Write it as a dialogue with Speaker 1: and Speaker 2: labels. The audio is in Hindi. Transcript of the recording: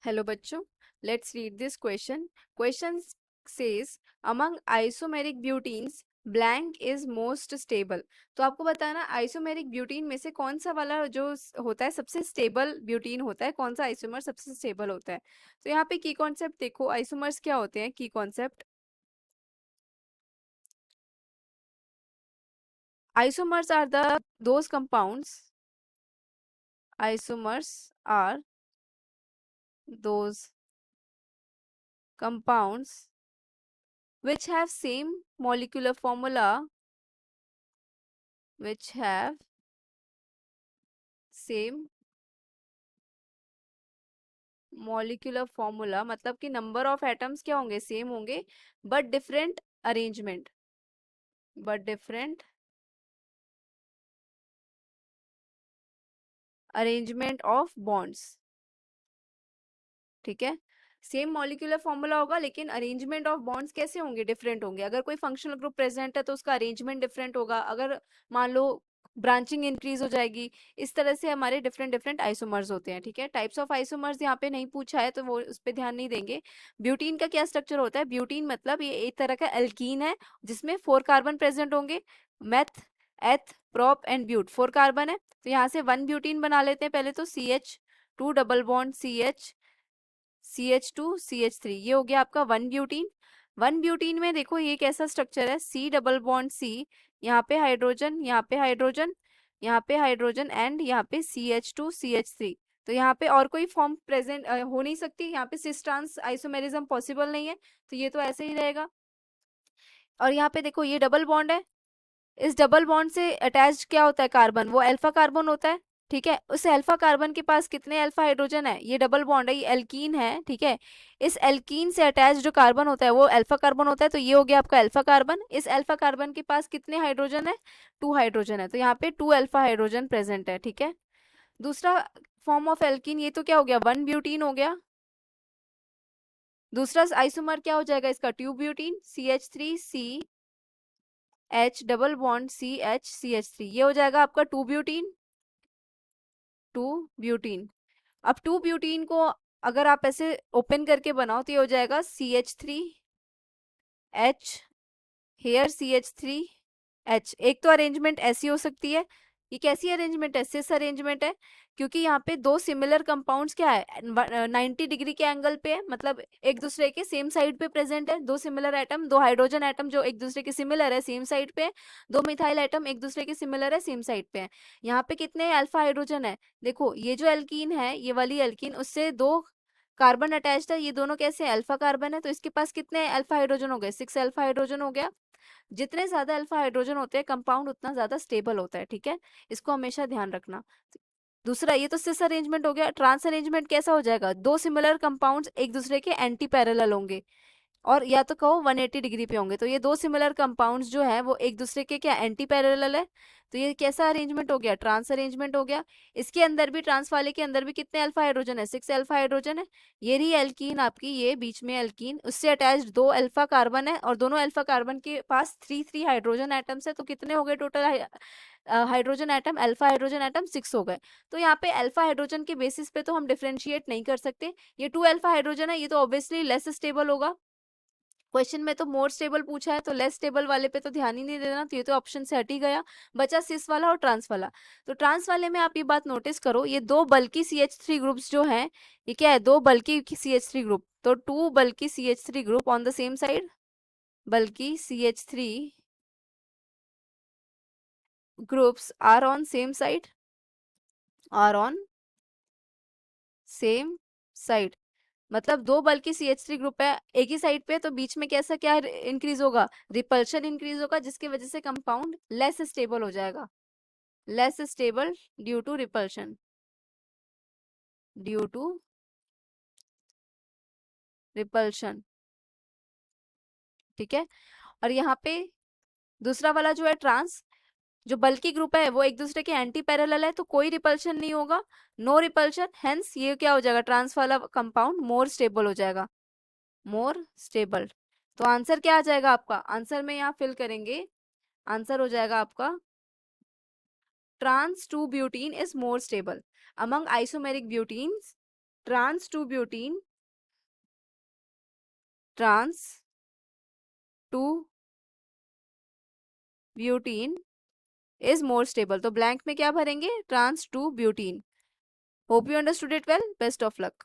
Speaker 1: हेलो बच्चों, let's read this question. Question says among isomeric butenes blank is most stable. तो आपको बताना आइसोमेरिक ब्यूटीन में से कौन सा वाला जो होता है सबसे स्टेबल ब्यूटीन होता है, कौन सा आइसोमर सबसे स्टेबल होता है. तो यहाँ पे की कॉन्सेप्ट देखो, आइसोमर्स क्या होते हैं. की concept, isomers are the those compounds, isomers are those compounds which have same molecular formula, which have same molecular formula, मतलब कि नंबर ऑफ एटम्स क्या होंगे, सेम होंगे, but different arrangement, but different arrangement of bonds. ठीक है, सेम मॉलिक्यूलर फॉर्मूला होगा लेकिन अरेंजमेंट ऑफ बॉन्ड्स कैसे होंगे, डिफरेंट होंगे. अगर कोई फंक्शनल ग्रुप प्रेजेंट है तो उसका अरेंजमेंट डिफरेंट होगा. अगर मान लो ब्रांचिंग इंक्रीज हो जाएगी. इस तरह से हमारे डिफरेंट डिफरेंट आइसोमर्स होते हैं. ठीक है, टाइप्स ऑफ आइसोमर्स यहाँ पे नहीं पूछा है तो वो उस पर ध्यान नहीं देंगे. ब्यूटीन का क्या स्ट्रक्चर होता है, ब्यूटीन मतलब ये एक तरह का एल्कीन है जिसमें 4 कार्बन प्रेजेंट होंगे. मेथ, एथ, प्रोप एंड ब्यूट 4 कार्बन है. तो यहाँ से 1 ब्यूटीन बना लेते हैं. पहले तो CH2 डबल बॉन्ड CH2CH3, ये हो गया आपका 1 ब्यूटीन. 1 ब्यूटीन में देखो ये कैसा स्ट्रक्चर है, C डबल बॉन्ड C, यहाँ पे हाइड्रोजन, यहाँ पे हाइड्रोजन, यहाँ पे हाइड्रोजन एंड यहाँ पे CH2CH3. तो यहाँ पे और कोई फॉर्म प्रेजेंट हो नहीं सकती. यहाँ पे सिस ट्रांस आइसोमेरिज्म पॉसिबल नहीं है, तो ये तो ऐसे ही रहेगा. और यहाँ पे देखो ये डबल बॉन्ड है. इस डबल बॉन्ड से अटैच्ड क्या होता है, कार्बन, वो अल्फा कार्बन होता है. ठीक है, उस अल्फा कार्बन के पास कितने अल्फा हाइड्रोजन है, ये डबल बॉन्ड है, ये एल्कीन है. ठीक है, इस एल्कीन से अटैच जो कार्बन होता है वो अल्फा कार्बन होता है. तो ये हो गया आपका अल्फा कार्बन. इस अल्फा कार्बन के पास कितने हाइड्रोजन है, 2 हाइड्रोजन है. तो यहाँ पे 2 अल्फा हाइड्रोजन प्रेजेंट है. ठीक है, दूसरा फॉर्म ऑफ एल्कीन, ये तो क्या हो गया, 1 ब्यूटीन हो गया. दूसरा आइसोमर क्या हो जाएगा इसका, 2 butene, CH3CH double bond CH3, ये हो जाएगा आपका 2 ब्यूटीन. 2 ब्यूटीन. अब 2 ब्यूटीन को अगर आप ऐसे ओपन करके बनाओ तो ये हो जाएगा CH3H, हेयर CH3H. एक तो अरेंजमेंट ऐसी हो सकती है, ये कैसी अरेंजमेंट है, सिस अरेंजमेंट है, क्योंकि यहाँ पे दो सिमिलर कंपाउंड्स क्या है, 90 डिग्री के एंगल पे है, मतलब एक दूसरे के सेम साइड पे प्रेजेंट है. दो सिमिलर एटम, दो हाइड्रोजन एटम जो एक दूसरे के सिमिलर है, सेम साइड पे है. दो मिथाइल एटम एक दूसरे के सिमिलर है, सेम साइड पे है. यहाँ पे कितने अल्फा हाइड्रोजन है, देखो ये जो एल्कीन है, ये वाली एल्कीन, उससे 2 कार्बन अटैच्ड है. ये दोनों कैसे है, अल्फा कार्बन है, तो इसके पास कितने अल्फा हाइड्रोजन हो गए, 6 अल्फा हाइड्रोजन हो गया. जितने ज्यादा अल्फा हाइड्रोजन होते हैं कंपाउंड उतना ज्यादा स्टेबल होता है. ठीक है, इसको हमेशा ध्यान रखना. दूसरा, ये तो सिस अरेंजमेंट हो गया. ट्रांस अरेंजमेंट कैसा हो जाएगा, दो सिमिलर कंपाउंड्स एक दूसरे के एंटी पैरेलल होंगे और या तो कहो 180 डिग्री पे होंगे. तो ये दो सिमिलर कंपाउंड्स जो है वो एक दूसरे के क्या एंटी पैरेलल है. तो ये कैसा अरेंजमेंट हो गया, ट्रांस अरेंजमेंट हो गया. इसके अंदर भी, ट्रांस वाले के अंदर भी कितने अल्फा हाइड्रोजन है, 6 अल्फा हाइड्रोजन है. ये रही एल्कीन आपकी, ये बीच में एल्कीन, उससे अटैच्ड 2 अल्फा कार्बन है और दोनों अल्फा कार्बन के पास 3 हाइड्रोजन एटम्स है. तो कितने हो गए total hydrogen atom, alpha hydrogen atom 6 हो गए. तो यहाँ पे अल्फा हाइड्रोजन के बेसिस पे तो हम डिफरेंशिएट नहीं कर सकते. ये 2 अल्फा हाइड्रोजन है, ये तो ऑब्वियसली लेस स्टेबल होगा. क्वेश्चन में तो मोर स्टेबल पूछा है, तो लेस स्टेबल वाले पे तो ध्यान ही नहीं देना. तो ये तो ऑप्शन से हट ही गया. बचा सिस वाला और ट्रांस वाला. तो ट्रांस वाले में आप ये बात नोटिस करो, ये दो बल्कि CH3 ग्रुप्स जो हैं, ये क्या है, दो बल्कि CH3 ग्रुप. तो 2 bulky CH3 group on the same side, bulky CH3 groups are on same side, are on same side. मतलब दो बल्कि CH3 ग्रुप है एक ही साइड पे, तो बीच में कैसा क्या इंक्रीज होगा, रिपल्शन इंक्रीज होगा, जिसकी वजह से कंपाउंड लेस स्टेबल हो जाएगा. Less stable due to repulsion, due to repulsion. ठीक है, और यहाँ पे दूसरा वाला जो है ट्रांस, जो बल्कि ग्रुप है वो एक दूसरे के एंटी पैरेलल है, तो कोई रिपल्शन नहीं होगा, नो रिपल्शन. हेंस ये क्या हो जाएगा, ट्रांस वाला कंपाउंड मोर स्टेबल हो जाएगा, मोर स्टेबल. तो आंसर क्या आ जाएगा आपका, आंसर में यहाँ फिल करेंगे, आंसर हो जाएगा आपका trans 2 butene is more stable among isomeric butenes. Trans two butene, trans two butene is more stable. तो ब्लैंक में क्या भरेंगे? Trans two butene. Hope you understood it well. Best of luck.